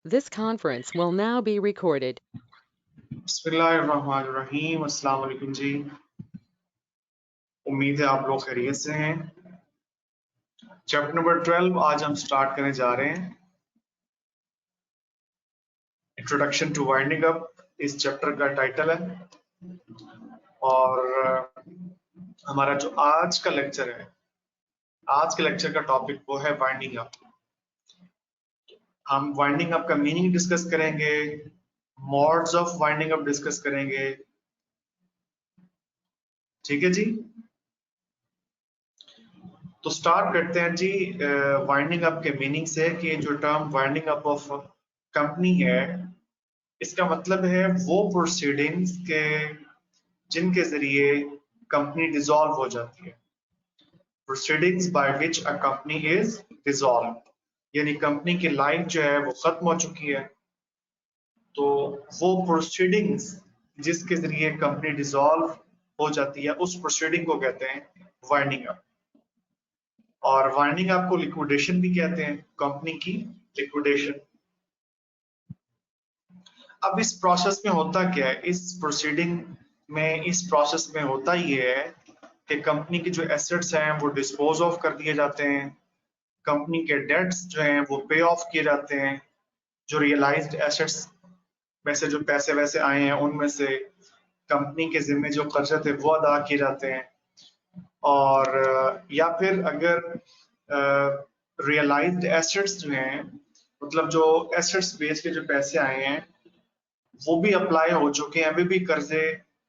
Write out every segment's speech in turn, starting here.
This conference will now be recorded. बिस्मिल्लाहिर्रहमानिर्रहीम। अस्सलाम वालेकुम जी। उम्मीद है आप लोग खैरियत से हैं। चैप्टर नंबर 12 आज हम स्टार्ट करने जा रहे हैं। इंट्रोडक्शन टू वाइंडिंग अप इस चैप्टर का टाइटल है और हमारा जो आज का लेक्चर है, आज के लेक्चर का टॉपिक वो है वाइंडिंग अप। हम वाइंडिंग अप का मीनिंग डिस्कस करेंगे, modes of winding up discuss करेंगे। ठीक है जी, तो स्टार्ट करते हैं जी वाइंडिंग अप के मीनिंग से कि जो term winding up of company है, इसका मतलब है वो प्रोसीडिंग्स के जिनके जरिए कंपनी डिसॉल्व हो जाती है। Proceedings by which a company is dissolve, यानी कंपनी की लाइफ जो है वो खत्म हो चुकी है, तो वो प्रोसीडिंग्स जिसके जरिए कंपनी डिसॉल्व हो जाती है उस प्रोसीडिंग को कहते हैं वाइंडिंग अप। और वाइंडिंग अप को लिक्विडेशन भी कहते हैं, कंपनी की लिक्विडेशन। अब इस प्रोसेस में होता क्या है, इस प्रोसीडिंग में, इस प्रोसेस में होता ये है कि कंपनी की जो एसेट्स हैं वो डिस्पोज ऑफ कर दिए जाते हैं, कंपनी के डेट्स जो हैं वो पे ऑफ किए जाते हैं, जो रियलाइज्ड एसेट्स में से जो पैसे वैसे आए हैं उनमें से कंपनी के जिम्मे जो कर्जे थे वो अदा किए जाते हैं। और या फिर अगर रियलाइज्ड एसेट्स जो हैं, मतलब जो एसेट्स बेच के जो पैसे आए हैं वो भी अप्लाई हो चुके हैं, अभी भी कर्जे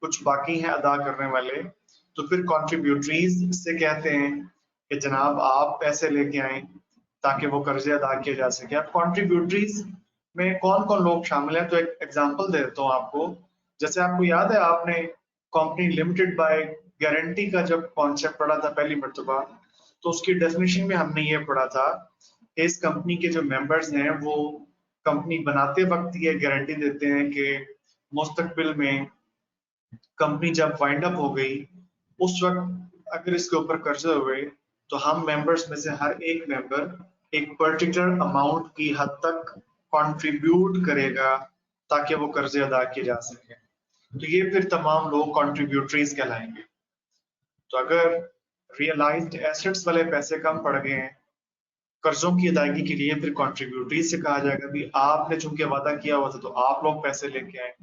कुछ बाकी हैं अदा करने वाले, तो फिर कॉन्ट्रीब्यूटरीज से कहते हैं कि जनाब आप पैसे लेके आए ताकि वो कर्जे अदा किए जा सके। अब कॉन्ट्रीब्यूटरीज में कौन कौन लोग शामिल हैं, तो एक एग्जांपल देता हूँ आपको। जैसे आपको याद है, आपने कंपनी लिमिटेड बाय गारंटी का जब कॉन्सेप्ट पढ़ा था पहली मर्तबा, तो उसकी डेफिनेशन में हमने ये पढ़ा था कि इस कंपनी के जो मेंबर्स हैं वो कंपनी बनाते वक्त ये गारंटी देते हैं कि मुस्तकबिल में कंपनी जब वाइंड अप हो गई उस वक्त अगर इसके ऊपर कर्जे हुए तो हम मेंबर्स में से हर एक मेंबर एक पर्टिकुलर अमाउंट की हद तक कंट्रीब्यूट करेगा ताकि वो कर्जे अदा किए जा सके। तो ये फिर तमाम लोग कंट्रीब्यूटरीज कहलाएंगे। तो अगर रियलाइज्ड एसेट्स वाले पैसे कम पड़ गए हैं कर्जों की अदायगी के लिए, फिर कंट्रीब्यूटरी से कहा जाएगा भी आपने चूंकि वादा किया हुआ था तो आप लोग पैसे लेके आए।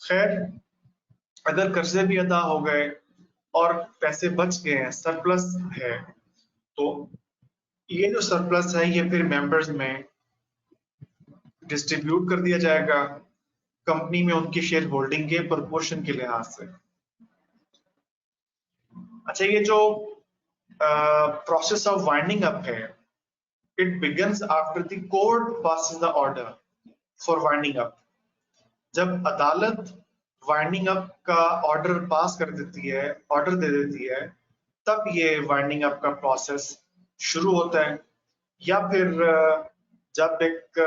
खैर, अगर कर्जे भी अदा हो गए और पैसे बच गए हैं, सरप्लस है, तो ये जो सरप्लस है ये फिर मेंबर्स में डिस्ट्रीब्यूट कर दिया जाएगा कंपनी में उनकी शेयर होल्डिंग के प्रोपोर्शन के लिहाज से। अच्छा, ये जो प्रोसेस ऑफ वाइंडिंग अप है, it begins after the court passes the order for winding up. जब अदालत वाइंडिंग अप का ऑर्डर पास कर देती है, ऑर्डर दे देती है, तब ये वाइंडिंग अप का प्रोसेस शुरू होता है। या फिर जब एक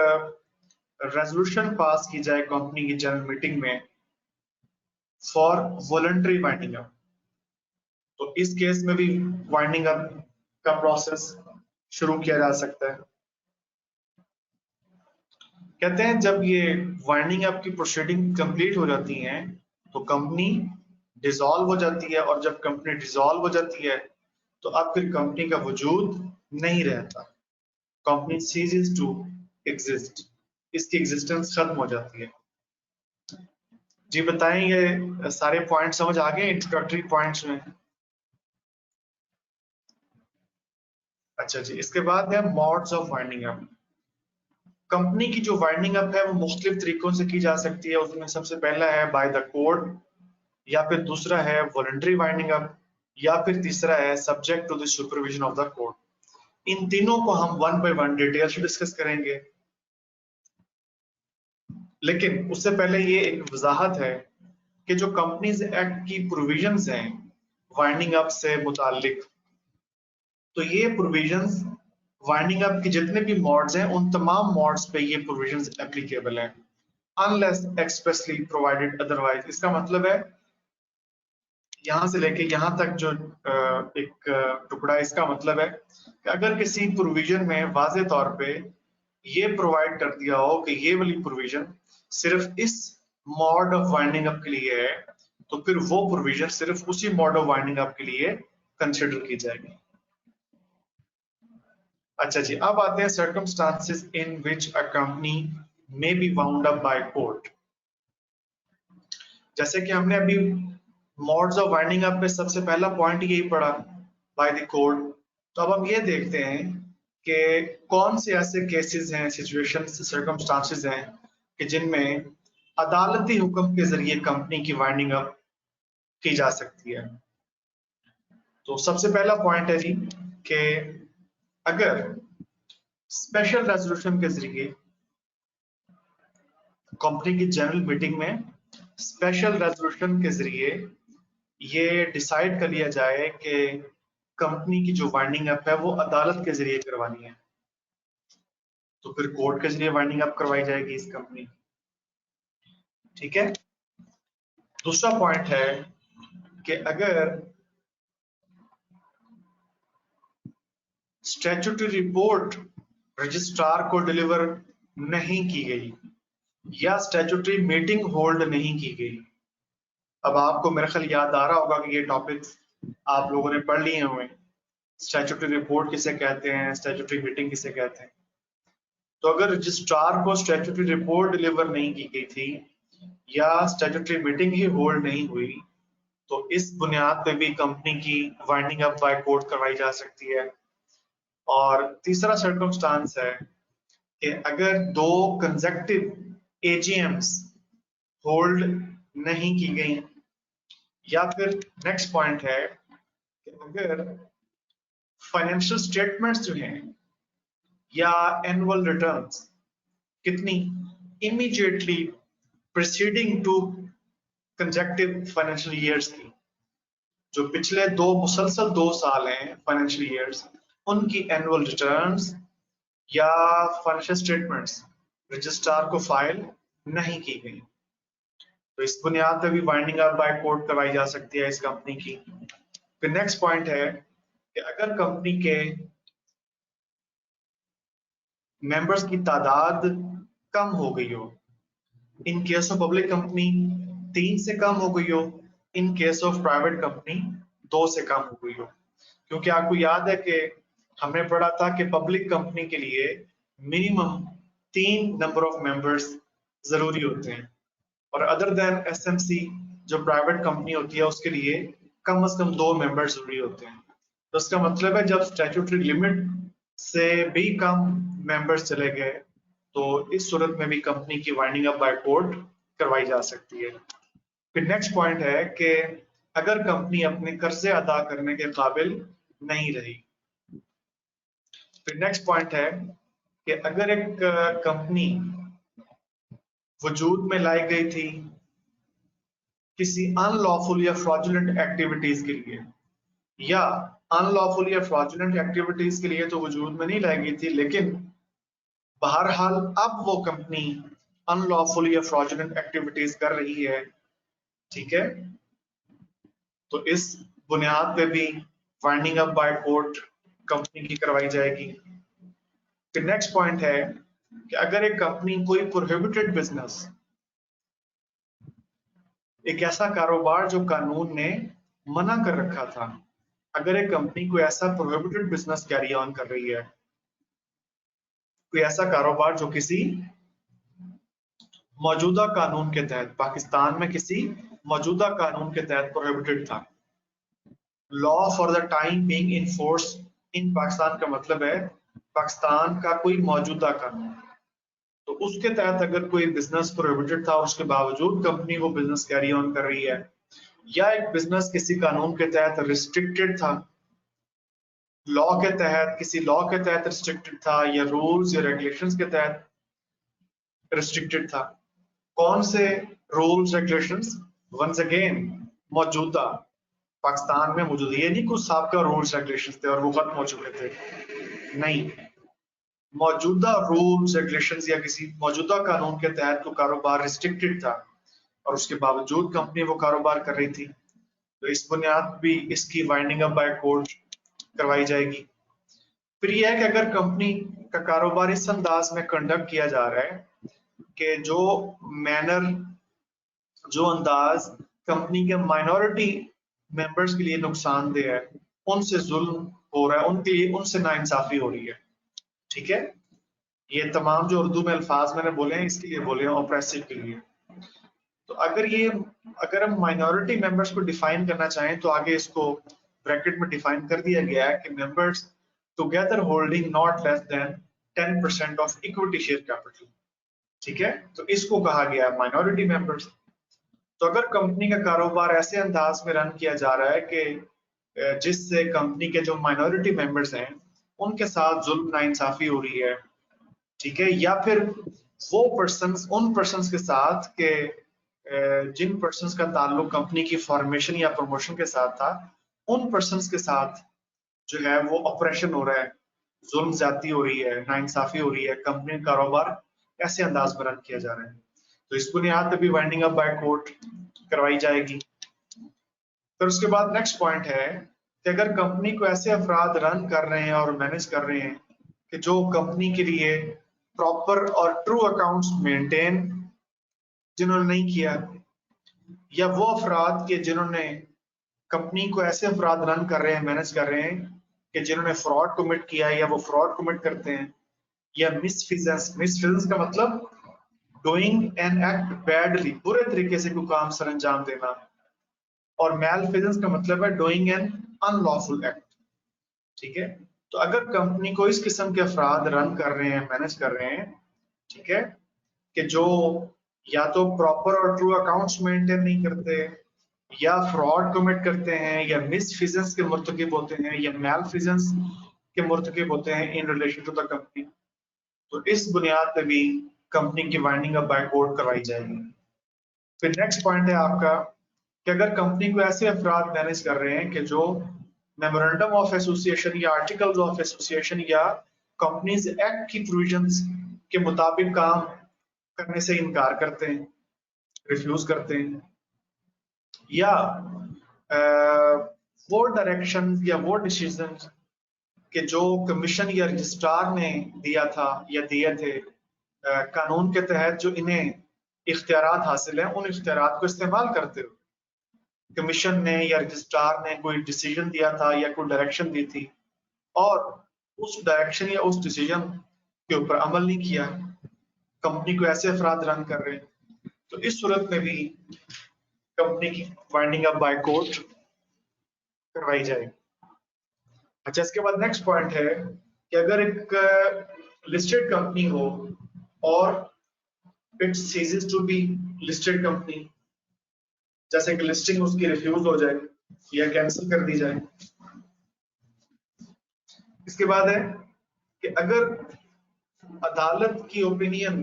रेजोल्यूशन पास की जाए कंपनी की जनरल मीटिंग में फॉर वॉलंटरी वाइंडिंग अप, तो इस केस में भी वाइंडिंग अप का प्रोसेस शुरू किया जा सकता है। कहते हैं जब ये वाइंडिंग अप की प्रोसीडिंग कंप्लीट हो जाती हैं तो कंपनी डिसॉल्व हो जाती है, और जब कंपनी डिसॉल्व हो जाती है तो अब फिर कंपनी का वजूद नहीं रहता, कंपनी सीजेस टू एग्जिस्ट, इसकी एग्जिस्टेंस खत्म हो जाती है। जी बताएं, ये सारे पॉइंट समझ आ गए इंट्रोडक्टरी पॉइंट्स में? अच्छा जी, इसके बाद है modes of winding up. Company की जो वाइंडिंग अप है वो मुख्तलिफ तरीकों से की जा सकती है। उसमें सबसे पहला है बाय द कोड, या फिर दूसरा है वॉलंटरी वाइंडिंग अप, या फिर तीसरा है subject to the supervision of the court. इन तीनों को हम वन बाय वन डिटेल से डिस्कस करेंगे, लेकिन उससे पहले ये एक वजाहत है कि जो कंपनीज एक्ट की प्रोविजंस हैं वाइंडिंग अप से मुतालिक, तो ये प्रोविजंस वाइंडिंग अप की जितने भी मॉड्स हैं उन तमाम मॉड्स पे ये प्रोविजंस एप्लीकेबल हैं, अनलेस एक्सप्रेसली प्रोवाइडेड अदरवाइज। इसका मतलब है यहां से लेके यहां तक जो एक टुकड़ा, इसका मतलब है कि अगर किसी प्रोविजन में वाजे तौर पे ये प्रोवाइड कर दिया हो कि ये वाली प्रोविजन सिर्फ इस मॉड ऑफ वाइंडिंग अप के लिए है, तो फिर वो प्रोविजन सिर्फ उसी मॉड ऑफ वाइंडिंग अप के लिए कंसिडर की जाएगी। अच्छा जी, अब आते हैं circumstances in which a company may be wound up by court. जैसे कि हमने अभी मॉड्स ऑफ वाइंडिंग अप में सबसे पहला पॉइंट यही पढ़ा, बाय द कोर्ट। तो अब हम ये देखते हैं कि कौन से ऐसे केसेस हैं, सिचुएशंस, सर्कमस्टांसेस हैं कि जिनमें अदालती हुक्म के जरिए कंपनी की वाइंडिंग अप की जा सकती है। तो सबसे पहला पॉइंट है जी कि अगर स्पेशल रेजोल्यूशन के जरिए कंपनी की जनरल मीटिंग में स्पेशल रेजोल्यूशन के जरिए ये डिसाइड कर लिया जाए कि कंपनी की जो वाइंडिंग अप है वो अदालत के जरिए करवानी है, तो फिर कोर्ट के जरिए वाइंडिंग अप करवाई जाएगी इस कंपनी। ठीक है। दूसरा पॉइंट है कि अगर स्टैट्यूटरी रिपोर्ट रजिस्ट्रार को डिलीवर नहीं की गई या स्टैट्यूटरी मीटिंग होल्ड नहीं की गई। अब आपको मेरे ख्याल याद आ रहा होगा कि ये टॉपिक्स आप लोगों ने पढ़ लिए हुए। स्टैट्यूटरी रिपोर्ट किसे कहते हैं, स्टैट्यूटरी मीटिंग किसे कहते हैं। तो अगर रजिस्ट्रार को स्टैट्यूटरी रिपोर्ट डिलीवर नहीं की गई थी या स्टैट्यूटरी मीटिंग ही होल्ड नहीं हुई, तो इस बुनियाद पे भी कंपनी की वाइंडिंग अप बाय कोर्ट करवाई जा सकती है। और तीसरा सर्कमस्टांस है कि अगर दो कंसेक्टिव एजीएम्स होल्ड नहीं की गई, या फिर नेक्स्ट पॉइंट है कि अगर फाइनेंशियल स्टेटमेंट्स जो हैं या एनुअल रिटर्न्स कितनी immediately preceding two consecutive financial years की, जो पिछले दो मुसलसल 2 साल हैं फाइनेंशियल ईयर्स, उनकी एनुअल रिटर्न्स या फाइनेंशियल स्टेटमेंट्स रजिस्ट्रार को फाइल नहीं की गई, तो इस बुनियाद पर भी वाइंडिंग अप बाय कोर्ट करवाई जा सकती है इस कंपनी की। फिर नेक्स्ट पॉइंट है कि अगर कंपनी के मेंबर्स की तादाद कम हो गई हो, in case of public company 3 से कम हो गई हो, in case of private company 2 से कम हो गई हो। क्योंकि आपको याद है कि हमने पढ़ा था कि पब्लिक कंपनी के लिए मिनिमम 3 नंबर ऑफ मेंबर्स जरूरी होते हैं, और अदर देन एसएमसी जो प्राइवेट कंपनी होती है उसके लिए कम से कम 2 मेंबर जरूरी होते हैं। तो इसका मतलब है जब स्टैट्यूटरी लिमिट से भी कम मेंबर्स चले गए, तो इस सूरत में भी कंपनी की वाइंडिंग अप बाय कोर्ट करवाई जा सकती है। फिर नेक्स्ट पॉइंट है कि अगर कंपनी अपने कर्जे अदा करने के काबिल नहीं रही। फिर नेक्स्ट पॉइंट है कि अगर एक कंपनी वजूद में लाई गई थी किसी अनलॉफुल या फ्रॉडुलेंट एक्टिविटीज के लिए, या अनलॉफुल या फ्रॉडुलेंट एक्टिविटीज के लिए तो वजूद में नहीं लाई गई थी, लेकिन बहरहाल अब वो कंपनी अनलॉफुल या फ्रॉडुलेंट एक्टिविटीज कर रही है, ठीक है, तो इस बुनियाद पे भी winding up by court company की करवाई जाएगी। फिर नेक्स्ट पॉइंट है कि अगर एक कंपनी कोई प्रोहिबिटेड बिजनेस, एक ऐसा कारोबार जो कानून ने मना कर रखा था, अगर एक कंपनी कोई ऐसा प्रोहिबिटेड बिजनेस कैरी ऑन कर रही है, कोई ऐसा कारोबार जो किसी मौजूदा कानून के तहत, पाकिस्तान में किसी मौजूदा कानून के तहत प्रोहिबिटेड था, law for the time being in force in Pakistan का मतलब है पाकिस्तान का कोई मौजूदा कानून, तो उसके तहत अगर कोई बिजनेस प्रोहिबिटेड था और उसके बावजूद कंपनी वो बिजनेस कैरी ऑन कर रही है, या एक बिजनेस किसी कानून के तहत रिस्ट्रिक्टेड था, लॉ के तहत, किसी लॉ के तहत रिस्ट्रिक्टेड था, या रूल्स या रेगुलेशंस के तहत रिस्ट्रिक्टेड था, कौन से रूल्स रेगुलेशंस? वंस अगेन मौजूदा, पाकिस्तान में मौजूद, ये नहीं कुछ साबका रूल्स रेगुलेशंस थे और वो खत्म हो चुके थे, नहीं, मौजूदा रूल्स रेगुलेशंस या किसी मौजूदा कानून के तहत कोई कारोबार रिस्ट्रिक्टेड था और उसके बावजूद कंपनी वो कारोबार कर रही थी, तो इस बुनियाद भी इसकी वाइंडिंग अप बाय कोर्ट करवाई जाएगी। फिर यह है कि अगर कंपनी का कारोबार इस अंदाज में कंडक्ट किया जा रहा है कि जो अंदाज कंपनी के माइनॉरिटी मेंबर्स के लिए नुकसानदेह है, उनसे जुल्म हो रहा है, उनके लिए उनसे नाइंसाफी हो रही है। ठीक है, ये तमाम जो उर्दू में अल्फाज मैंने बोले हैं इसके लिए बोले हैं, ऑप्रेसिव के लिए। तो अगर हम माइनॉरिटी मेंबर्स को डिफाइन करना चाहें तो आगे इसको ब्रैकेट में डिफाइन कर दिया गया है कि members together holding not less than 10% of equity share capital. ठीक है, तो इसको कहा गया है माइनॉरिटी मेंबर्स। तो अगर कंपनी का कारोबार ऐसे अंदाज में रन किया जा रहा है कि जिससे कंपनी के जो माइनॉरिटी मेंबर्स हैं उनके साथ जुल्म नाइंसाफी हो रही है, ठीक है, या फिर उन पर्सन्स के साथ के जिन पर्सन्स का ताल्लुक कंपनी की फॉर्मेशन या प्रमोशन के साथ था, उन पर्सन्स के साथ जो है वो ऑपरेशन हो रहा है, जुल्म ज्यादती हो रही है, नाइंसाफी हो रही है, कंपनी का कारोबार ऐसे अंदाज में रन किया जा रहा है, तो इस बुनियाद पर भी वाइंडिंग अप बाय कोर्ट करवाई जाएगी। फिर उसके बाद नेक्स्ट पॉइंट है कि अगर कंपनी को ऐसे अफराद रन कर रहे हैं और मैनेज कर रहे हैं कि जो कंपनी के लिए प्रॉपर और ट्रू अकाउंट्स मेंटेन जिन्होंने नहीं किया, या वो अफराद के जिन्होंने कंपनी को ऐसे अफराद रन कर रहे हैं, मैनेज कर रहे हैं कि जिन्होंने फ्रॉड कमिट किया है या वो फ्रॉड कमिट करते हैं, या मिसफिजेंस का मतलब डूइंग एन एक्ट बैडली, बुरे तरीके से कोई काम सर अंजाम देना, और मैलफिजेंस का मतलब है डूइंग एन अनलॉफुल एक्ट। ठीक है, तो अगर कंपनी को इस किस्म के अफराद रन कर रहे हैं, मैनेज कर रहे हैं, ठीक है, कि जो या तो प्रॉपर और ट्रू अकाउंट्स मेंटेन नहीं करते, या फ्रॉड कमिट करते हैं, या मिसफिजेंस के मुर्तकिब होते हैं, या मैलफिजेंस के मुर्तकिब होते हैं in relation to the company, तो इस बुनियाद पे भी कंपनी की वाइंडिंग अप बाय कोर्ट करवाई जाएगी। फिर नेक्स्ट पॉइंट है आपका कि अगर कंपनी को ऐसे अफराद मैनेज कर रहे हैं कि जो मेमोरेंडम ऑफ एसोसिएशन या आर्टिकल्स ऑफ एसोसिएशन या कंपनीज एक्ट की प्रोविजंस के मुताबिक काम करने से इनकार करते हैं, रिफ्यूज करते हैं, या वो डायरेक्शन या वो डिसीजन कि जो कमीशन या रजिस्ट्रार ने दिया था या दिए थे कानून के तहत जो इन्हें इख्तियारात हासिल हैं, उन इख्तियारात को इस्तेमाल करते हुए कमीशन ने या रजिस्ट्रार ने कोई डिसीजन दिया था या कोई डायरेक्शन दी थी और उस डायरेक्शन या उस डिसीजन के ऊपर अमल नहीं किया, कंपनी को ऐसे अफराद रन कर रहे हैं, तो इस सूरत में भी कंपनी की वाइंडिंग अप बाय कोर्ट करवाई जाएगी। अच्छा, इसके बाद नेक्स्ट पॉइंट है कि अगर एक लिस्टेड कंपनी हो और it ceases to be listed company, जैसे कि लिस्टिंग उसकी रिफ्यूज हो जाए या कैंसिल कर दी जाए। इसके बाद है कि अगर अदालत की ओपिनियन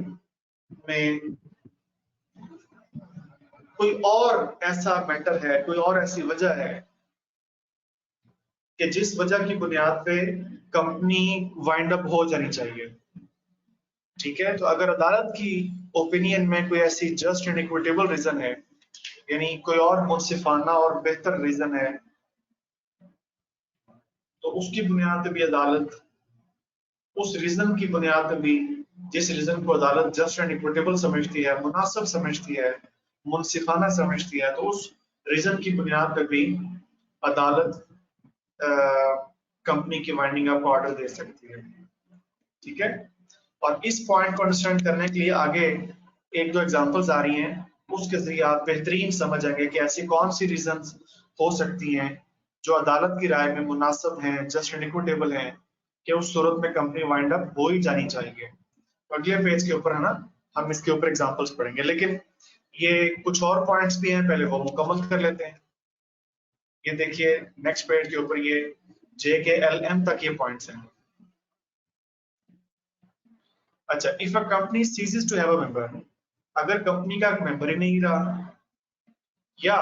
में कोई और ऐसा मैटर है, कोई और ऐसी वजह है कि जिस वजह की बुनियाद पे कंपनी वाइंड अप हो जानी चाहिए। ठीक है, तो अगर अदालत की ओपिनियन में कोई ऐसी जस्ट एंड इक्विटेबल रीजन है, यानी कोई और मुनसिफाना और बेहतर रीजन है, तो उसकी बुनियाद पे भी अदालत उस रीजन की बुनियाद पे भी, जिस रीजन को अदालत जस्ट एंड इक्विटेबल समझती है, मुनासिब समझती है, मुनसिफाना समझती है, तो उस रीजन की बुनियाद पे भी अदालत कंपनी की वाइंडिंग अप ऑर्डर दे सकती है। ठीक है, और इस पॉइंट को अंडरस्टैंड करने के लिए आगे एक दो एग्जांपल्स आ रही हैं, उसके जरिए आप बेहतरीन समझ आएंगे कि ऐसी कौन सी रीजंस हो सकती हैं जो अदालत की राय में मुनासिब हैं, जस्ट एंड इक्विटेबल हैं, कि उस सूरत में कंपनी वाइंड अप हो ही जानी चाहिए। तो अगले पेज के ऊपर है ना, हम इसके ऊपर एग्जांपल्स पढ़ेंगे, लेकिन ये कुछ और पॉइंट्स भी हैं, पहले वो मुकम्मल कर लेते हैं। ये देखिए नेक्स्ट पेज के ऊपर ये JKLM तक ये पॉइंट्स हैं। अच्छा, if a company ceases to have a member, अगर कंपनी का मेंबर ही नहीं रहा, या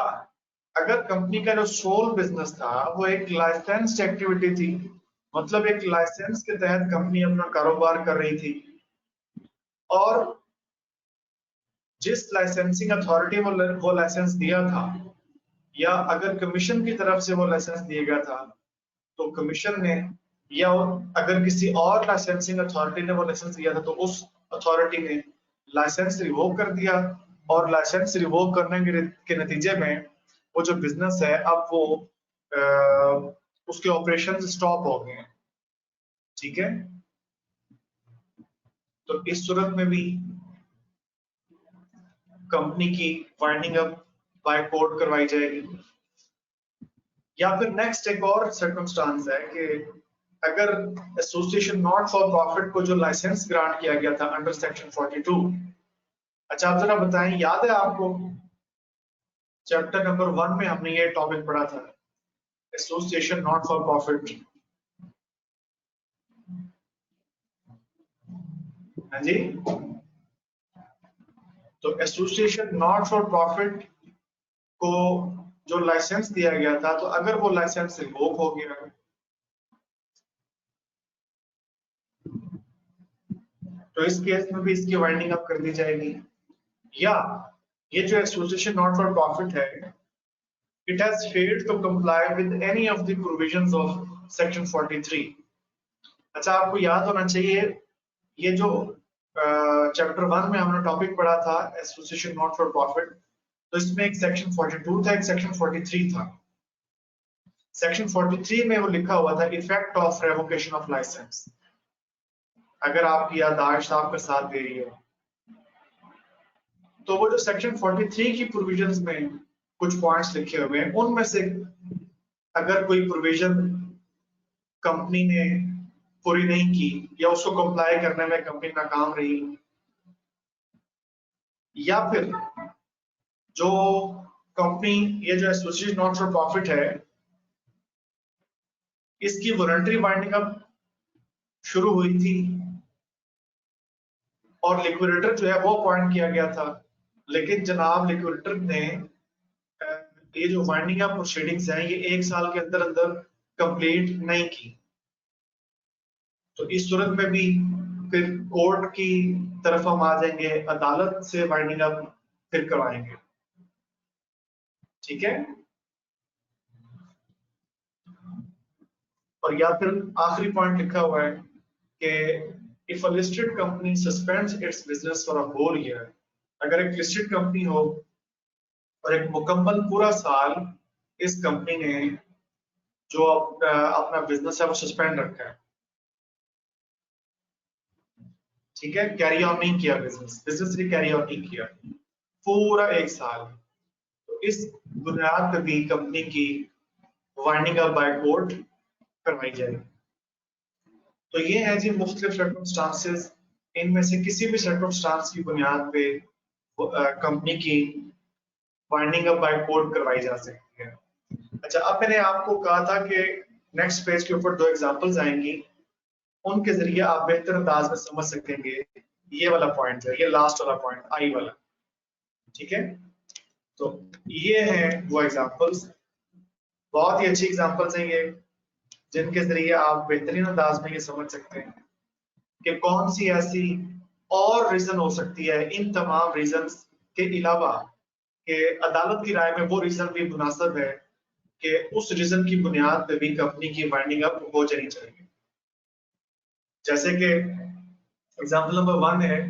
अगर कंपनी का जो सोल बिजनेस था वो एक लाइसेंस्ड एक्टिविटी थी, मतलब एक लाइसेंस के तहत कंपनी अपना कारोबार कर रही थी, और जिस लाइसेंसिंग अथॉरिटी वो लाइसेंस दिया था, या अगर कमीशन की तरफ से वो लाइसेंस दिया गया था, तो कमीशन ने या अगर किसी और लाइसेंसिंग अथॉरिटी ने वो लाइसेंस दिया था तो उस अथॉरिटी ने लाइसेंस रिवोक कर दिया, और लाइसेंस रिवोक करने के नतीजे में वो जो बिजनेस है अब वो उसके ऑपरेशन स्टॉप हो गए हैं। ठीक है, तो इस सूरत में भी कंपनी की वाइंडिंग अप बाय कोर्ट करवाई जाएगी। या फिर नेक्स्ट एक और सर्कमस्टांस है कि अगर एसोसिएशन नॉट फॉर प्रॉफिट को जो लाइसेंस ग्रांट किया गया था अंडर सेक्शन 42, अच्छा आप जरा बताएं, याद है आपको चैप्टर नंबर 1 में हमने ये टॉपिक पढ़ा था, एसोसिएशन नॉट फॉर प्रॉफिट। हाँ जी, तो एसोसिएशन नॉट फॉर प्रॉफिट को जो लाइसेंस दिया गया था, तो अगर वो लाइसेंस रिवोक हो गया तो इस केस में भी इसकी वाइंडिंग अप कर दी जाएगी। या ये जो एसोसिएशन नॉट फॉर प्रॉफिट है, it has failed to comply with any of the provisions of section 43। अच्छा आपको याद होना चाहिए, ये जो चैप्टर 1 में हमने टॉपिक पढ़ा था एसोसिएशन नॉट फॉर प्रॉफिट, तो इसमें एक सेक्शन 42 था, एक सेक्शन 43 था। सेक्शन 43 में वो लिखा हुआ था effect of revocation of licence. अगर आपकी याददाश्त आपका साथ दे रही है तो वो जो सेक्शन 43 की प्रोविजंस में कुछ पॉइंट्स लिखे हुए हैं, उनमें से अगर कोई प्रोविजन कंपनी ने पूरी नहीं की या उसको कंप्लाई करने में कंपनी नाकाम रही, या फिर जो कंपनी, ये जो एसोसिएशन नॉट फॉर प्रॉफिट है, इसकी वॉलंटरी वाइंडिंग अप शुरू हुई थी और लिक्विडेटर जो है वो अपॉइंट किया गया था, लेकिन जनाब लिक्विडेटर ने ये जो वाइंडिंग अप प्रोसीडिंग्स हैं ये 1 साल के अंदर अंदर कंप्लीट नहीं की, तो इस सूरत में भी फिर कोर्ट की तरफ हम आ जाएंगे, अदालत से वाइंडिंग अप फिर करवाएंगे। ठीक है, और या फिर आखिरी पॉइंट लिखा हुआ है कि if a listed company suspends its business for a whole year, अगर एक लिस्टेड कंपनी हो और एक मुकम्मल पूरा साल इस कंपनी ने जो अपना बिजनेस है वो सस्पेंड रखा है, ठीक है, कैरी ऑन नहीं किया, बिजनेस बिजनेस ने कैरी ऑन नहीं किया पूरा 1 साल, तो इस बुनियाद पर भी कंपनी की वाइंडिंग अप बाय कोर्ट करवाई जाएगी। तो ये है जी मुख्तलिफ सर्कमस्टांसेस, इनमें से किसी भी सर्कमस्टांस की बुनियाद पे कंपनी की वाइंडिंग अप बाय कोर्ट करवाई जा सकती है। अच्छा, अब मैंने आपको कहा था कि नेक्स्ट पेज के ऊपर 2 एग्जांपल्स आएंगी, उनके जरिए आप बेहतर अंदाज में समझ सकेंगे ये वाला पॉइंट है, ये लास्ट वाला पॉइंट आई वाला। ठीक है, तो ये है वो एग्जांपल्स, बहुत ही अच्छी एग्जांपल्स हैं ये, जिनके जरिए आप बेहतरीन अंदाज में ये समझ सकते हैं कि कौन सी ऐसी और रीजन हो सकती है इन तमाम रीजंस के अलावा कि अदालत की राय में वो रीजन भी मुनासिब है कि उस रीजन की बुनियाद पे भी कंपनी की वाइंडिंग अप हो जानी चाहिए। जैसे कि एग्जांपल नंबर 1 है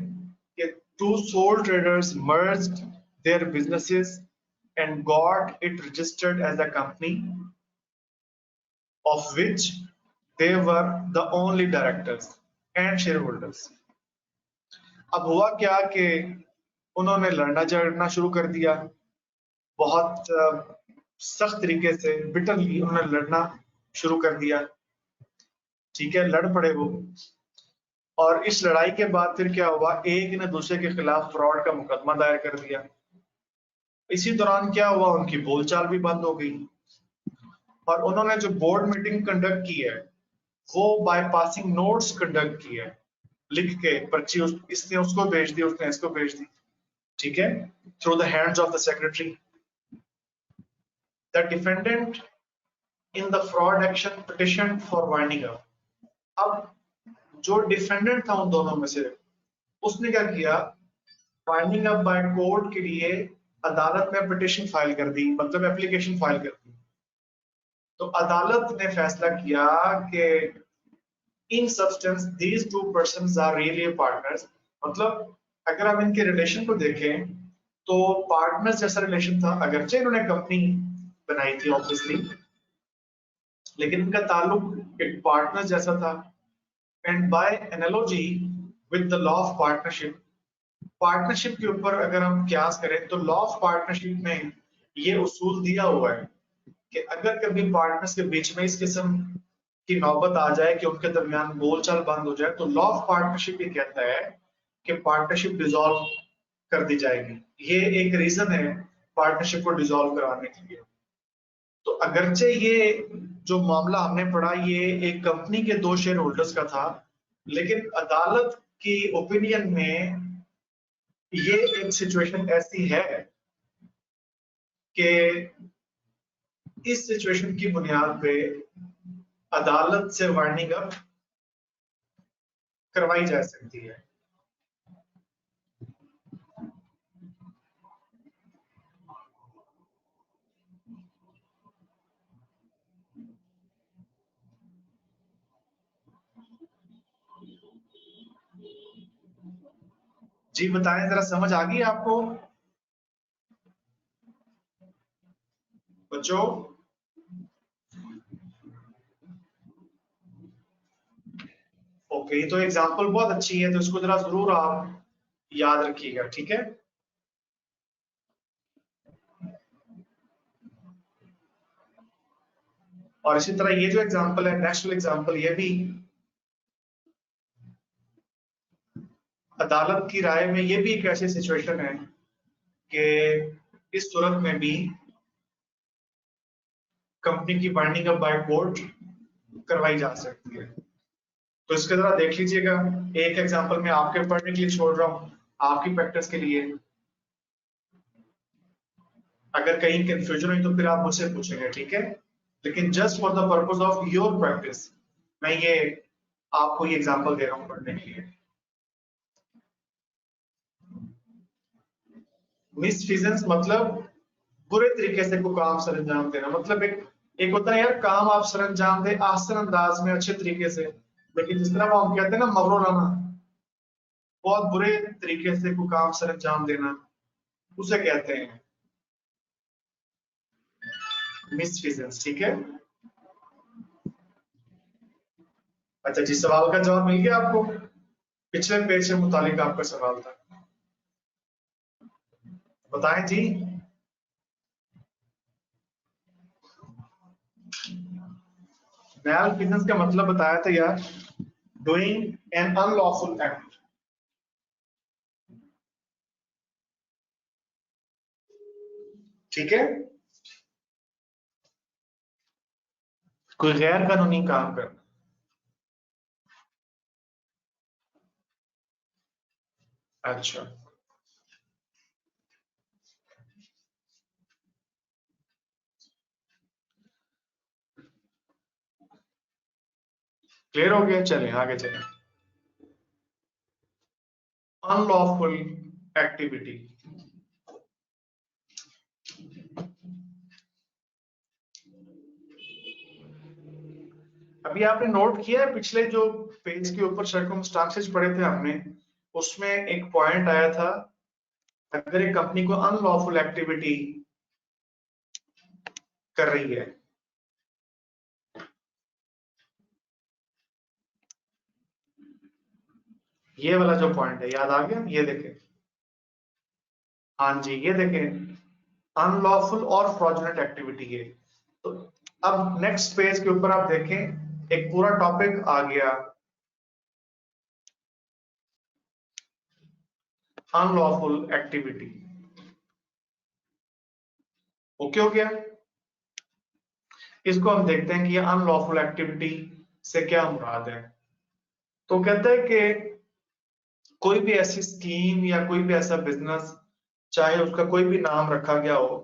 कि 2 sole traders merged their businesses and got it registered as a company of which they were the only directors and shareholders। अब हुआ क्या कि उन्होंने लड़ना झगड़ना शुरू कर दिया, बहुत सख्त तरीके से बिटरली उन्होंने लड़ना शुरू कर दिया। ठीक है, लड़ पड़े वो, और इस लड़ाई के बाद फिर क्या हुआ, एक ने दूसरे के खिलाफ फ्रॉड का मुकदमा दायर कर दिया। इसी दौरान क्या हुआ, उनकी बोलचाल भी बंद हो गई, और उन्होंने जो बोर्ड मीटिंग कंडक्ट की है वो बाय पासिंग नोट्स कंडक्ट की है, लिख के पर्ची इसने उसको भेज दी, उसने इसको भेज दी, ठीक है, through the hands of the secretary. The defendant in the fraud action petition for winding up. अब जो डिफेंडेंट था उन दोनों में से, उसने क्या किया, वाइंडिंग अप बाय कोर्ट के लिए अदालत में पिटिशन फाइल कर दी, मतलब एप्लीकेशन फाइल कर दी। तो अदालत ने फैसला किया कि in substance these two persons are really partners. मतलब अगर हम इनके रिलेशन को देखें तो पार्टनर्स जैसा रिलेशन था, अगरचे इन्होंने कंपनी बनाई थी ऑब्वियसली, लेकिन इनका ताल्लुक एक पार्टनर जैसा था। And by analogy with the law of partnership, partnership के ऊपर अगर हम क्यास करें तो लॉ ऑफ पार्टनरशिप में ये उसूल दिया हुआ है कि अगर कभी पार्टनर्स के बीच में इस किस्म की नौबत आ जाए कि उनके दरमियान बोलचाल बंद हो जाए, तो लॉ ऑफ पार्टनरशिप ये कहता है कि पार्टनरशिप डिसॉल्व कर दी जाएगी। ये एक रीजन है पार्टनरशिप को डिसॉल्व कराने के लिए। तो अगरचे ये जो मामला हमने पढ़ा ये एक कंपनी के दो शेयर होल्डर्स का था, लेकिन अदालत की ओपिनियन में ये एक सिचुएशन ऐसी है कि इस सिचुएशन की बुनियाद पे अदालत से वार्निंग अप करवाई जा सकती है। जी बताएं, जरा समझ आ गई आपको बच्चों? ओके, तो एग्जांपल बहुत अच्छी है, तो इसको जरा जरूर आप याद रखिएगा, ठीक है? और इसी तरह ये जो एग्जांपल है, नेक्स्ट एग्जांपल, ये भी अदालत की राय में ये भी एक ऐसी सिचुएशन है कि इस सूरत में भी कंपनी की बाइंडिंग अप बाय कोर्ट करवाई जा सकती है। तो इसके जरा देख लीजिएगा, एक एग्जांपल मैं आपके पढ़ने के लिए छोड़ रहा हूं, आपकी प्रैक्टिस के लिए। अगर कहीं कंफ्यूजन हुई तो फिर आप मुझसे पूछेंगे, ठीक है? लेकिन just for the purpose of your practice मैं ये आपको ये एग्जांपल दे रहा हूं पढ़ने के लिए। मिसफिजेंस मतलब बुरे तरीके से कोई काम सर अंजाम देना। मतलब एक एक होता है यार, काम आप सर अंजाम दे आसान अंदाज में अच्छे तरीके से, लेकिन जिस तरह वो हम कहते हैं ना मगरूराना, बहुत बुरे तरीके से कोई काम सर अंजाम देना, उसे कहते हैं मिसफिजेंस, ठीक है? अच्छा जी, सवाल का जवाब मिल गया आपको? पिछले पेज से मुतालिक आपका सवाल था, बताएं जी। मैलफिजेंस का मतलब बताया था यार, डूइंग एन अनलॉफुल एक्ट, ठीक है? कोई गैर कानूनी काम करना। अच्छा, क्लियर हो गया, चलें आगे चलें। अनलॉफुल एक्टिविटी, अभी आपने नोट किया है पिछले जो पेज के ऊपर सर्कमस्टांसेस पढ़े थे हमने, उसमें एक पॉइंट आया था, अगर एक कंपनी को अनलॉफुल एक्टिविटी कर रही है, ये वाला जो पॉइंट है याद आ गया, ये देखें। हाँ जी, ये देखें, अनलॉफुल और फ्रॉडुलेंट एक्टिविटी है। तो अब नेक्स्ट पेज के ऊपर आप देखें, एक पूरा टॉपिक आ गया, अनलॉफुल एक्टिविटी। ओके हो गया? इसको हम देखते हैं कि ये अनलॉफुल एक्टिविटी से क्या मुराद है। तो कहते हैं कि कोई भी ऐसी स्कीम या कोई भी ऐसा बिजनेस, चाहे उसका कोई भी नाम रखा गया हो,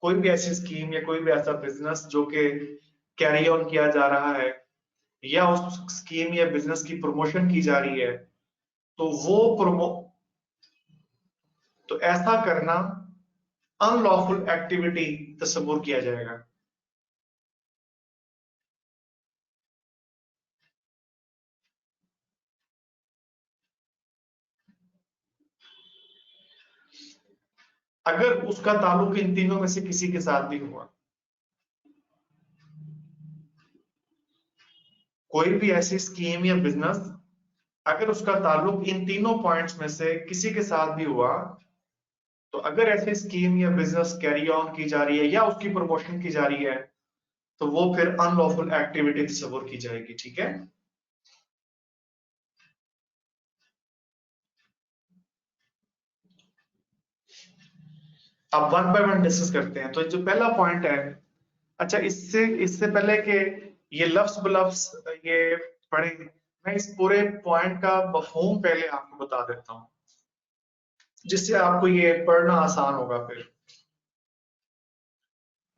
कोई भी ऐसी स्कीम या कोई भी ऐसा बिजनेस जो कि कैरी ऑन किया जा रहा है, या उस स्कीम या बिजनेस की प्रमोशन की जा रही है, तो वो प्रोमो तो ऐसा करना अनलॉफुल एक्टिविटी तस्वुर किया जाएगा। अगर उसका ताल्लुक इन तीनों में से किसी के साथ भी हुआ, कोई भी ऐसी स्कीम या बिजनेस अगर उसका ताल्लुक इन तीनों पॉइंट्स में से किसी के साथ भी हुआ, तो अगर ऐसी स्कीम या बिजनेस कैरी ऑन की जा रही है या उसकी प्रमोशन की जा रही है, तो वो फिर अनलॉफुल एक्टिविटी तस्वुर की जाएगी। ठीक है, अब वन बाय वन डिस्कस करते हैं। तो जो पहला पॉइंट है, अच्छा इससे इससे पहले कि ये लफ्ज बलफ्ज ये पढ़े, मैं इस पूरे पॉइंट का मफहूम पहले आपको बता देता हूं, जिससे आपको ये पढ़ना आसान होगा फिर।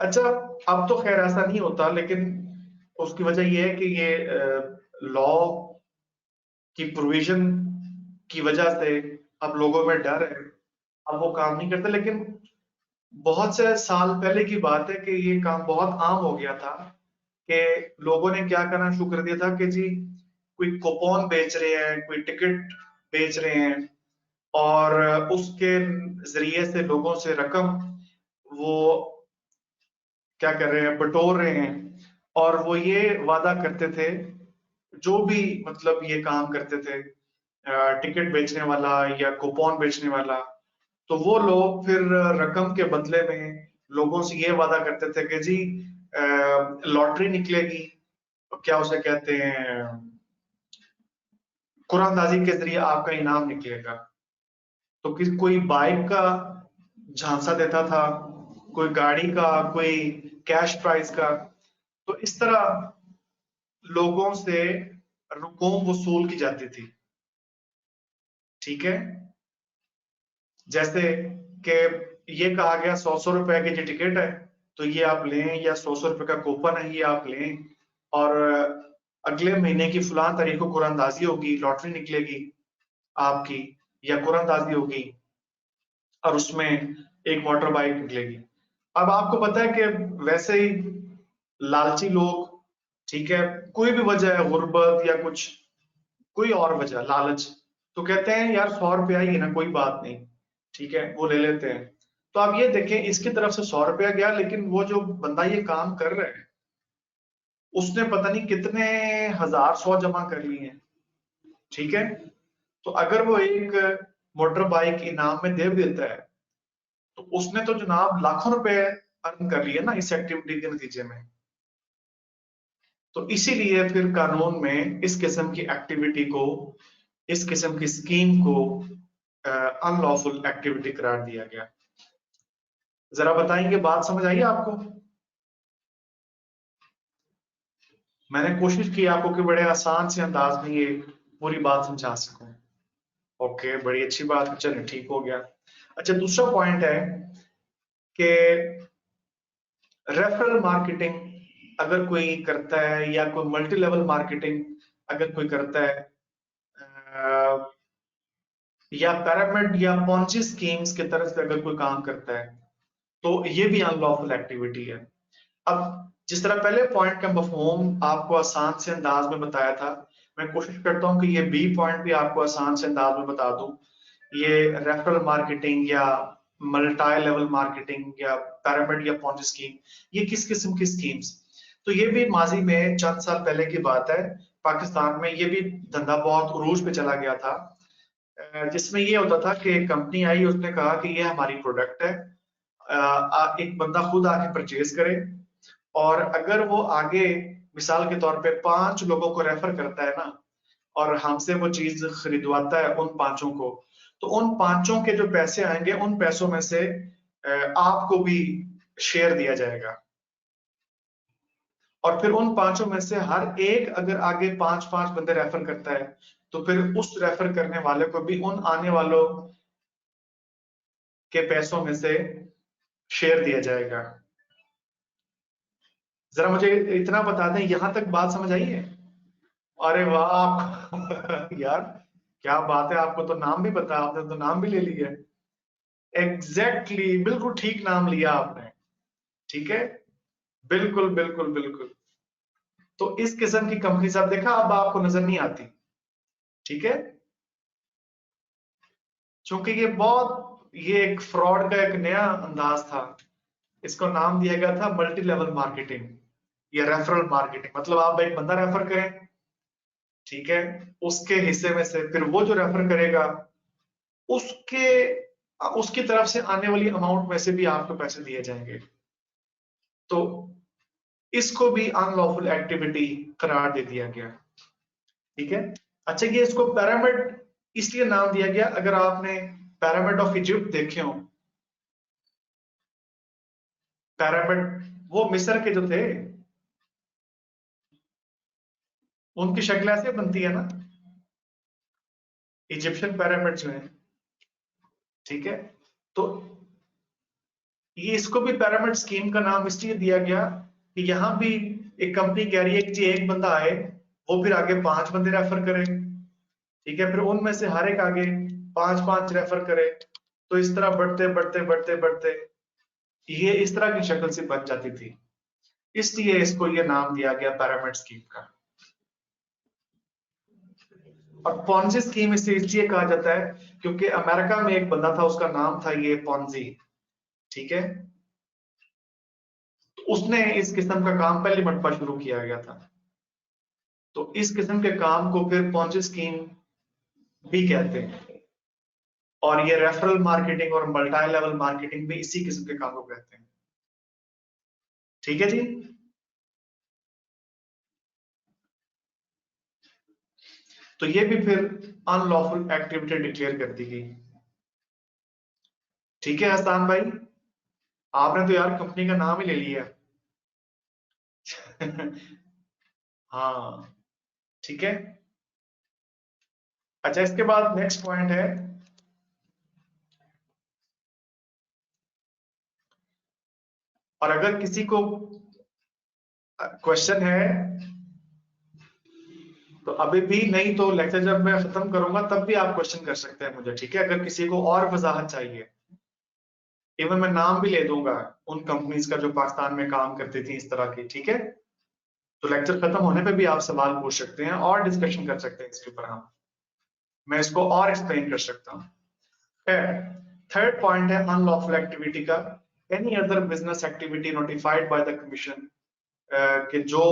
अच्छा, अब तो खैर ऐसा नहीं होता, लेकिन उसकी वजह यह है कि ये लॉ की प्रोविजन की वजह से अब लोगों में डर है, अब वो काम नहीं करते। लेकिन बहुत से साल पहले की बात है कि ये काम बहुत आम हो गया था कि लोगों ने क्या करना शुरू कर दिया था कि जी कोई कूपन बेच रहे हैं, कोई टिकट बेच रहे हैं, और उसके जरिए से लोगों से रकम वो क्या कर रहे हैं, बटोर रहे हैं। और वो ये वादा करते थे, जो भी मतलब ये काम करते थे, टिकट बेचने वाला या कूपन बेचने वाला, तो वो लोग फिर रकम के बदले में लोगों से ये वादा करते थे कि जी लॉटरी निकलेगी, क्या उसे कहते हैं, कुरानदाजी के जरिए आपका इनाम निकलेगा। तो कोई बाइक का झांसा देता था, कोई गाड़ी का, कोई कैश प्राइज का। तो इस तरह लोगों से रकूम वसूल की जाती थी। ठीक है, जैसे कि ये कहा गया 100 रुपए की जो टिकट है तो ये आप लें, या 100 रुपए का कूपन है ये आप लें, और अगले महीने की फलां तारीख को कुरानदाजी होगी, लॉटरी निकलेगी आपकी, या कुरानदाजी होगी और उसमें एक मोटर बाइक निकलेगी। अब आपको पता है कि वैसे ही लालची लोग, ठीक है, कोई भी वजह है, गुर्बत या कुछ कोई और वजह, लालच, तो कहते हैं यार 100 रुपया ही है ना, कोई बात नहीं, ठीक है, वो ले लेते हैं। तो आप ये देखें, इसकी तरफ से 100 रुपया गया, लेकिन वो जो बंदा ये काम कर रहा है उसने पता नहीं कितने हजार 100 जमा कर लिए हैं। ठीक है, तो अगर वो एक मोटर बाइक इनाम में दे देता है, तो उसने तो जनाब लाखों रुपए अर्न कर लिए ना इस एक्टिविटी के नतीजे में। तो इसीलिए फिर कानून में इस किस्म की एक्टिविटी को, इस किस्म की स्कीम को अनलॉफुल एक्टिविटी करार दिया गया। जरा बताएंगे, बात समझ आई आपको? मैंने कोशिश की आपको कि बड़े आसान से अंदाज में ये पूरी बात समझा सकूं। ओके, बड़ी अच्छी बात है, चलिए ठीक हो गया। अच्छा, दूसरा पॉइंट है कि रेफरल मार्केटिंग अगर कोई करता है, या कोई मल्टी लेवल मार्केटिंग अगर कोई करता है, या पिरामिड या पॉन्जी स्कीम्स की तरफ से अगर कोई काम करता है, तो ये भी अनलॉफुल एक्टिविटी है। अब जिस तरह पहले पॉइंट का मफहूम आपको आसान से अंदाज में बताया था, मैं कोशिश करता हूं कि ये बी पॉइंट भी आपको आसान से अंदाज में बता दूं। ये रेफरल मार्केटिंग या मल्टी लेवल मार्केटिंग या पिरामिड या पॉन्जी स्कीम, ये किस किस्म की स्कीम्स, तो ये भी माजी में चंद साल पहले की बात है, पाकिस्तान में ये भी धंधा बहुत उरूज पे चला गया था। जिसमें ये होता था कि कंपनी आई, उसने कहा कि ये हमारी प्रोडक्ट है, एक बंदा खुद आके परचेज करे, और अगर वो आगे मिसाल के तौर पे 5 लोगों को रेफर करता है ना, और हमसे वो चीज खरीदवाता है उन पांचों को, तो उन पांचों के जो पैसे आएंगे उन पैसों में से आपको भी शेयर दिया जाएगा। और फिर उन पांचों में से हर एक अगर आगे 5-5 बंदे रेफर करता है, तो फिर उस रेफर करने वाले को भी उन आने वालों के पैसों में से शेयर दिया जाएगा। जरा मुझे इतना बता दें, यहां तक बात समझ आई है? अरे वाह आप यार, क्या बात है, आपको तो नाम भी पता, आपने तो नाम भी ले लिया। एग्जैक्टली exactly, बिल्कुल ठीक नाम लिया आपने। ठीक है, बिल्कुल बिल्कुल बिल्कुल। तो इस किस्म की कंपनी आप देखा, अब आपको नजर नहीं आती। ठीक है, क्योंकि ये बहुत ये एक फ्रॉड का एक नया अंदाज था, इसको नाम दिया गया था मल्टी लेवल मार्केटिंग या रेफरल मार्केटिंग। मतलब आप एक बंदा रेफर करें, ठीक है, उसके हिस्से में से फिर वो जो रेफर करेगा उसके उसकी तरफ से आने वाली अमाउंट में से भी आपको पैसे दिए जाएंगे। तो इसको भी अनलॉफुल एक्टिविटी करार दे दिया गया, ठीक है। अच्छा, ये इसको पिरामिड इसलिए नाम दिया गया, अगर आपने पिरामिड ऑफ इजिप्ट देखे हो, पिरामिड वो मिस्र के जो थे उनकी शक्ल ऐसे बनती है ना, इजिप्शियन पिरामिड जो है, ठीक है। तो ये इसको भी पिरामिड स्कीम का नाम इसलिए दिया गया कि यहां भी एक कंपनी कह रही है कि जी एक बंदा आए, वो फिर आगे 5 बंदे रेफर करे, ठीक है, फिर उनमें से हर एक आगे 5-5 रेफर करे, तो इस तरह बढ़ते बढ़ते बढ़ते बढ़ते ये इस तरह की शक्ल से बन जाती थी, इसलिए इसको ये नाम दिया गया पिरामिड स्कीम का। और पॉन्जी स्कीम इसे इसलिए कहा जाता है क्योंकि अमेरिका में एक बंदा था, उसका नाम था ये पॉन्जी, ठीक है। तो उसने इस किस्म का काम पहली मरतबा शुरू किया गया था, तो इस किस्म के काम को फिर पॉन्जी स्कीम भी कहते हैं। और ये रेफरल मार्केटिंग और मल्टी लेवल मार्केटिंग भी इसी किस्म के काम को कहते हैं, ठीक है जी। तो ये भी फिर अनलॉफुल एक्टिविटी डिक्लेयर कर दी गई, ठीक है हसन भाई, आपने तो यार कंपनी का नाम ही ले लिया। हाँ, ठीक है। अच्छा, इसके बाद नेक्स्ट पॉइंट है, और अगर किसी को क्वेश्चन है तो अभी भी, नहीं तो लेक्चर जब मैं खत्म करूंगा तब भी आप क्वेश्चन कर सकते हैं मुझे, ठीक है। अगर किसी को और वजाहत चाहिए, इवन मैं नाम भी ले दूंगा उन कंपनीज का जो पाकिस्तान में काम करती थी इस तरह की, ठीक है। तो लेक्चर खत्म होने पे भी आप सवाल पूछ सकते हैं और डिस्कशन कर सकते हैं इसके ऊपर, हम मैं इसको और एक्सप्लेन कर सकता हूँ। थर्ड पॉइंट है अनलॉफुल एक्टिविटी का, any other business activity notified by the commission, कि जो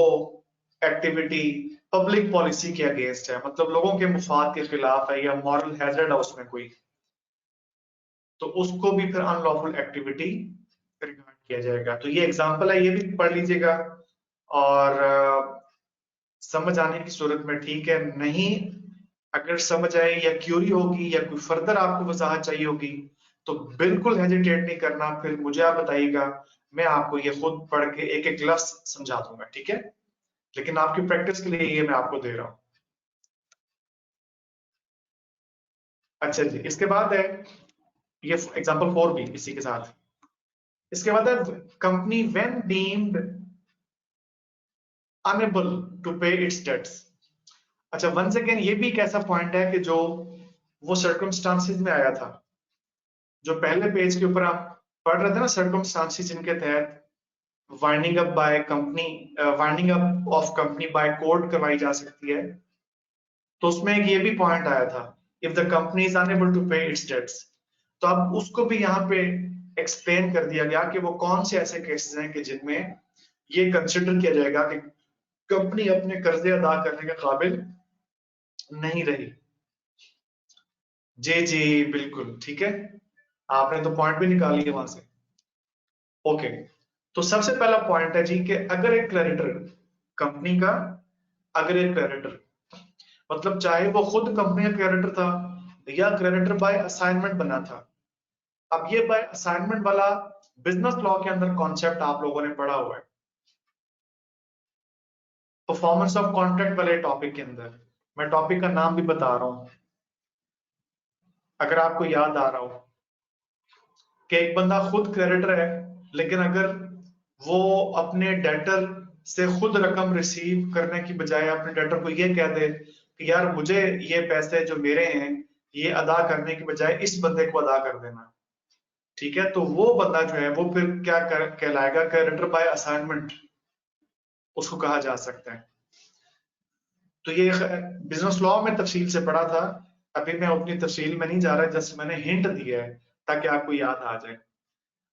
एक्टिविटी पब्लिक पॉलिसी के अगेंस्ट है, मतलब लोगों के मुफाद के खिलाफ है या मॉरल हैजर्ड है उसमें कोई, तो उसको भी फिर अनलॉफुल एक्टिविटी रिगार्ड किया जाएगा। तो ये एग्जांपल है, ये भी पढ़ लीजिएगा, और समझ आने की सूरत में ठीक है, नहीं अगर समझ आए या क्यूरी होगी या कोई फर्दर आपको वजाहत चाहिए होगी तो बिल्कुल हेजिटेट नहीं करना, फिर मुझे आप बताइएगा, मैं आपको ये खुद पढ़ के एक एक लफ्ज समझा दूंगा, ठीक है। लेकिन आपकी प्रैक्टिस के लिए ये मैं आपको दे रहा हूं। अच्छा जी, इसके बाद है ये एग्जांपल 4 भी इसी के साथ, इसके बाद है company when deemed unable to pay its debts. अच्छा, वंस अगेन ये भी एक ऐसा पॉइंट है कि जो वो सर्कमस्टांसिस में आया था, जो पहले पेज के ऊपर आप पढ़ रहे थे ना, सर्कमस्टांसिस जिनके तहत winding up by company, winding up of company by court करवाई जा सकती है, तो उसमें एक ये भी पॉइंट आया था, if the company is unable to pay its debts. तो अब उसको भी यहाँ पे एक्सप्लेन कर दिया गया कि वो कौन से ऐसे केसेस हैं कि जिनमें ये कंसिडर किया जाएगा कि कंपनी अपने कर्जे अदा करने के काबिल नहीं रही। जी जी बिल्कुल ठीक है, आपने तो पॉइंट भी निकाल लिया वहां से। ओके, तो सबसे पहला पॉइंट है जी कि अगर एक क्रेडिटर कंपनी का, अगर एक क्रेडिटर मतलब चाहे वो खुद कंपनी का क्रेडिटर था या क्रेडिटर बाय असाइनमेंट बना था। अब ये बाय असाइनमेंट वाला बिजनेस लॉ के अंदर कॉन्सेप्ट आप लोगों ने पढ़ा हुआ है, परफॉर्मेंस ऑफ कॉन्ट्रैक्ट वाले टॉपिक के अंदर। मैं टॉपिक का नाम भी बता रहा हूं अगर आपको याद आ रहा हो, कि एक बंदा खुद क्रेडिटर है, लेकिन अगर वो अपने डेटर से खुद रकम रिसीव करने की बजाय अपने डेटर को ये कह दे कि यार मुझे ये पैसे जो मेरे हैं ये अदा करने की बजाय इस बंदे को अदा कर देना, ठीक है, तो वो बंदा जो है वो फिर क्या कहलाएगा, क्रेडिटर बाय असाइनमेंट उसको कहा जा सकता है। तो ये बिजनेस लॉ में तफसील से पढ़ा था, अभी मैं अपनी तफसील में नहीं जा रहा, जस्ट मैंने हिंट दिया है ताकि आपको याद आ जाए।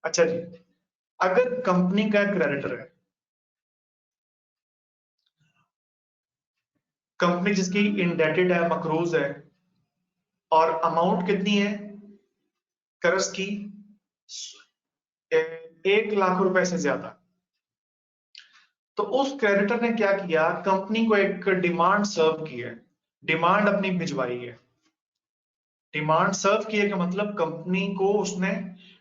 अच्छा जी, अगर कंपनी का क्रेडिटर है, कंपनी जिसकी इंडेटेड है, मकरूज है, और अमाउंट कितनी है कर्ज की, 1 लाख रुपए से ज्यादा, तो उस क्रेडिटर ने क्या किया, कंपनी को एक डिमांड सर्व की है, डिमांड अपनी भिजवाई है। डिमांड सर्व किए का मतलब कंपनी को उसने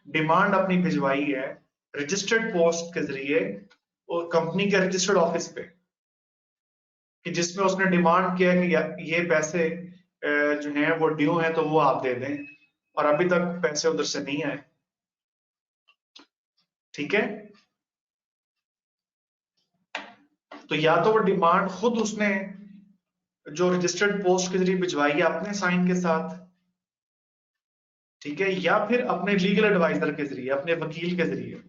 डिमांड अपनी भिजवाई है रजिस्टर्ड पोस्ट के जरिए और कंपनी के रजिस्टर्ड ऑफिस पे, कि जिसमें उसने डिमांड किया कि ये पैसे जो हैं वो ड्यू हैं, तो वो आप दे दें, और अभी तक पैसे उधर से नहीं आए। ठीक है, तो या तो वो डिमांड खुद उसने जो रजिस्टर्ड पोस्ट के जरिए भिजवाई है अपने साइन के साथ, ठीक है, या फिर अपने लीगल एडवाइजर के जरिए, अपने वकील के जरिए।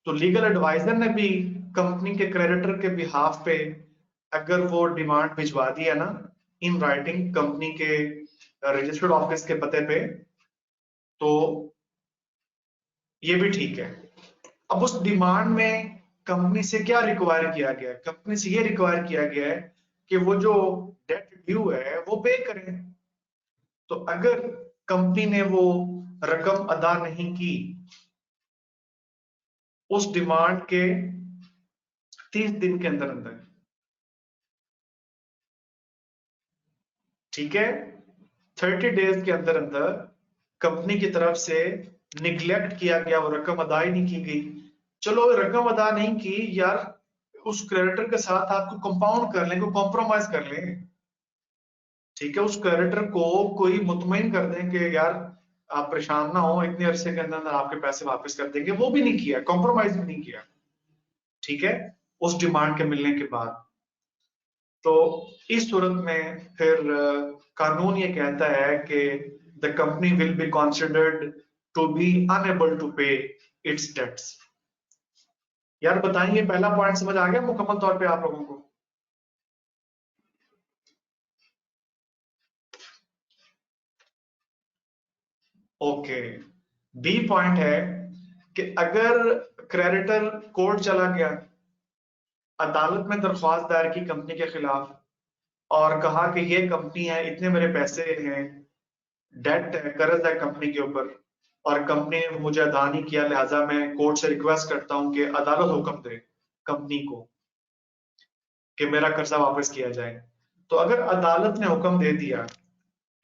तो लीगल एडवाइजर ने भी कंपनी के क्रेडिटर के बिहाफ पे अगर वो डिमांड भिजवा दी है ना इन राइटिंग कंपनी के रजिस्टर्ड ऑफिस के पते पे, तो ये भी ठीक है। अब उस डिमांड में कंपनी से क्या रिक्वायर किया गया है, कंपनी से ये रिक्वायर किया गया है कि वो जो डेट ड्यू है वो पे करें। तो अगर कंपनी ने वो रकम अदा नहीं की उस डिमांड के 30 दिन के अंदर अंदर, ठीक है, 30 डेज के अंदर अंदर कंपनी की तरफ से निग्लेक्ट किया गया, वो रकम अदा ही नहीं की गई, चलो रकम अदा नहीं की यार, उस क्रेडिटर के साथ आपको कंपाउंड कर लें, कॉम्प्रोमाइज कर लें, ठीक है, उस क्रेडिटर को कोई मुतमईन कर दें कि यार आप परेशान ना हो, इतने अरसे के अंदर अंदर आपके पैसे वापस कर देंगे, वो भी नहीं किया, कॉम्प्रोमाइज भी नहीं किया, ठीक है, उस डिमांड के मिलने के बाद। तो इस सूरत में फिर कानून ये कहता है कि the company will be considered to be unable to pay its debts. यार बताइए, पहला पॉइंट समझ आ गया मुकम्मल तौर पे आप लोगों को? ओके, बी पॉइंट है कि अगर क्रेडिटर कोर्ट चला गया, अदालत में दरख्वास्त दायर की कंपनी के खिलाफ और कहा कि ये कंपनी है, इतने मेरे पैसे हैं, डेट है, कर्ज है कंपनी के ऊपर, और कंपनी ने मुझे अदा नहीं किया, लिहाजा मैं कोर्ट से रिक्वेस्ट करता हूं कि अदालत हुक्म दे कंपनी को कि मेरा कर्जा वापस किया जाए। तो अगर अदालत ने हुक्म दे दिया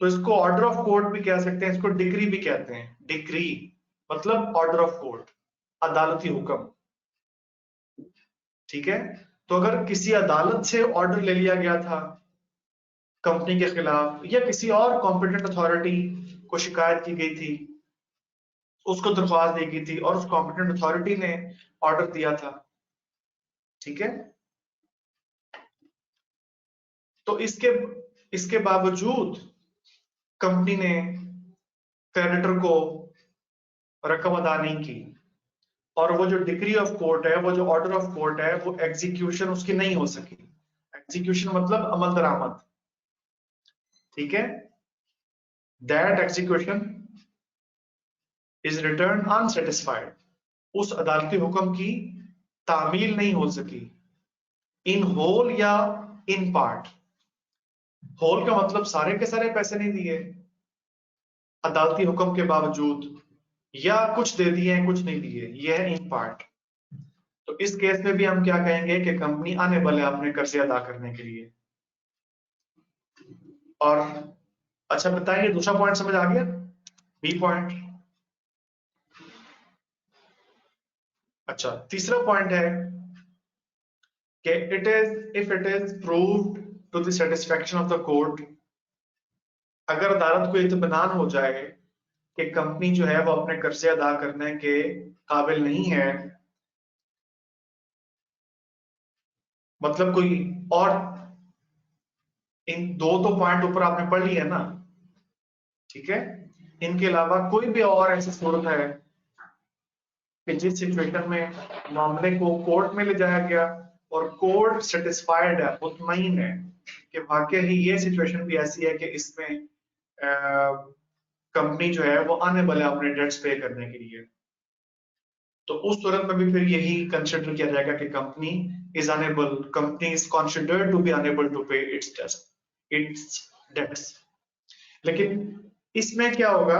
तो इसको ऑर्डर ऑफ कोर्ट भी कह सकते हैं, इसको डिक्री भी कहते हैं। डिक्री मतलब ऑर्डर ऑफ कोर्ट, अदालती हुक्म, ठीक है। तो अगर किसी अदालत से ऑर्डर ले लिया गया था कंपनी के खिलाफ, या किसी और कॉम्पिटेंट अथॉरिटी को शिकायत की गई थी, उसको दरख्वास्त दी गई थी और उस कॉम्पिटेंट अथॉरिटी ने ऑर्डर दिया था, ठीक है, तो इसके इसके बावजूद कंपनी ने क्रेडिटर को रकम अदा नहीं की, और वो जो डिक्री ऑफ कोर्ट है, वो जो ऑर्डर ऑफ कोर्ट है, वो एग्जीक्यूशन उसकी नहीं हो सकी। एग्जीक्यूशन मतलब अमल दरामद, ठीक है, that execution is return unsatisfied, उस अदालती हुक्म की तामील नहीं हो सकी, इन होल या इन पार्ट। होल का मतलब सारे के सारे पैसे नहीं दिए अदालती हुक्म के बावजूद, या कुछ दे दिए कुछ नहीं दिए, ये है इन पार्ट। तो इस केस में भी हम क्या कहेंगे कि कंपनी अनेबल है अपने कर्जे अदा करने के लिए। और अच्छा बताइए, दूसरा पॉइंट समझ आ गया, बी पॉइंट। अच्छा, तीसरा पॉइंट है कि if it is proved to the satisfaction of the court, अगर अदालत को इत्मीनान हो जाए कि कंपनी जो है वो अपने कर्जे अदा करने के काबिल नहीं है, मतलब कोई और, इन दो तो पॉइंट ऊपर आपने पढ़ लिया ना, ठीक है, इनके अलावा कोई भी और ऐसी सूरत है कि जिस सिचुएशन में मामले को कोर्ट में ले जाया गया और कोर्ट सेटिस्फाइड है, मुतमईन है कि वाकई ही ये सिचुएशन भी ऐसी है कि इसमें कंपनी जो है वो अनेबल है अपने डेट्स पे करने के लिए, तो उस सूरत में भी फिर यही कंसिडर किया जाएगा कि company is unable, company is considered to be unable to pay its debts. लेकिन इसमें क्या होगा,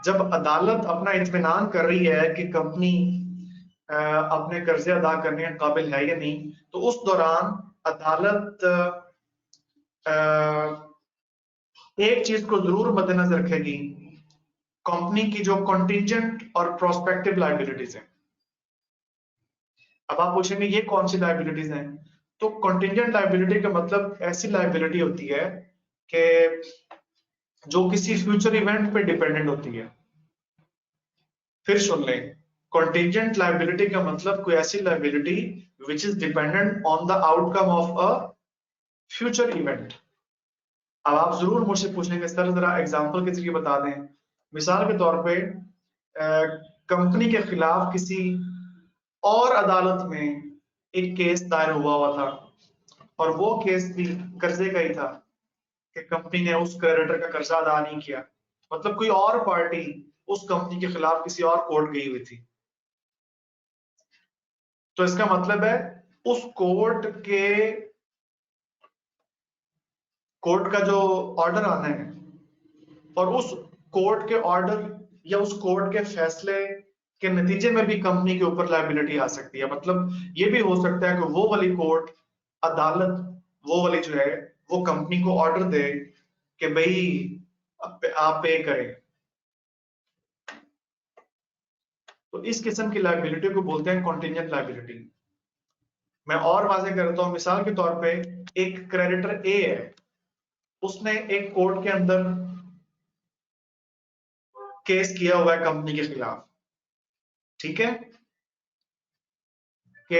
जब अदालत अपना इत्मीनान कर रही है कि कंपनी अपने कर्जे अदा करने के काबिल है या नहीं, तो उस दौरान अदालत एक चीज को जरूर मद्देनजर रखेगी, कंपनी की जो कंटिजेंट और प्रोस्पेक्टिव लायबिलिटीज हैं। अब आप पूछेंगे ये कौन सी लायबिलिटीज हैं, तो कंटिजेंट लायबिलिटी का मतलब ऐसी लायबिलिटी होती है कि जो किसी फ्यूचर इवेंट पे डिपेंडेंट होती है। फिर सुन लें, कंटिजेंट लायबिलिटी का मतलब कोई ऐसी liability which is dependent on the outcome of a future event. अब आप जरूर मुझसे पूछेंगे सर जरा एग्जांपल के जरिए बता दें। मिसाल के तौर पे कंपनी के खिलाफ किसी और अदालत में एक केस दायर हुआ था और वो केस भी कर्जे का ही था कि कंपनी ने उस क्रेडिटर का कर्जा अदा नहीं किया, मतलब कोई और पार्टी उस कंपनी के खिलाफ किसी और कोर्ट गई हुई थी। तो इसका मतलब है उस कोर्ट का जो ऑर्डर आना है और उस कोर्ट के ऑर्डर या उस कोर्ट के फैसले के नतीजे में भी कंपनी के ऊपर लायबिलिटी आ सकती है। मतलब ये भी हो सकता है कि वो वाली कोर्ट अदालत वो वाली जो है वो कंपनी को ऑर्डर दे कि भाई आप पे करें। तो इस किस्म की लायबिलिटी को बोलते हैं कॉन्टिजेंट लायबिलिटी। मैं और वाज़ेह करता हूं, मिसाल के तौर पे एक क्रेडिटर ए है, उसने एक कोर्ट के अंदर केस किया हुआ है कंपनी के खिलाफ, ठीक है, कि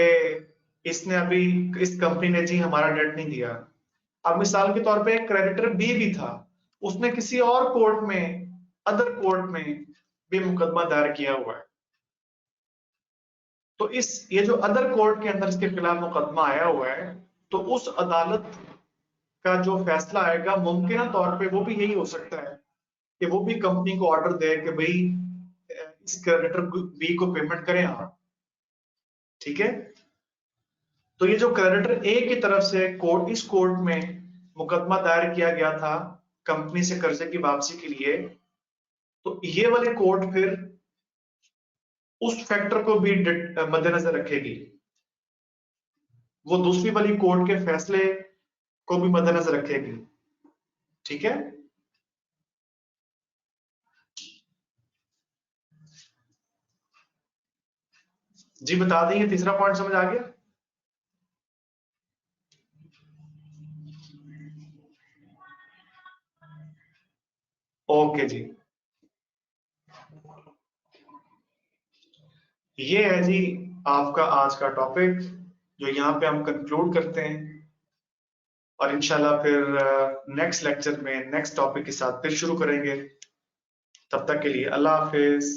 इसने अभी इस कंपनी ने जी हमारा डेट नहीं दिया। अब मिसाल के तौर पे एक क्रेडिटर बी भी था, उसने किसी और कोर्ट में, अदर कोर्ट में भी मुकदमा दायर किया हुआ है। तो ये जो अदर कोर्ट के अंदर इसके खिलाफ मुकदमा आया हुआ है, तो उस अदालत का जो फैसला आएगा मुमकिन तौर पे वो भी यही हो सकता है कि वो भी कंपनी को ऑर्डर दे कि भाई इस क्रेडिटर बी को पेमेंट करें आप, ठीक है। तो ये जो क्रेडिटर ए की तरफ से इस कोर्ट में मुकदमा दायर किया गया था कंपनी से कर्जे की वापसी के लिए, तो ये वाली कोर्ट फिर उस फैक्टर को भी मद्देनजर रखेगी, वो दूसरी वाली कोर्ट के फैसले को भी मद्देनजर रखेगी, ठीक है। जी बता देंगे, तीसरा पॉइंट समझ आ गया? ओके जी, ये है जी आपका आज का टॉपिक जो यहाँ पे हम कंक्लूड करते हैं, और इंशाल्लाह फिर नेक्स्ट लेक्चर में नेक्स्ट टॉपिक के साथ फिर शुरू करेंगे। तब तक के लिए अल्लाह हाफिज।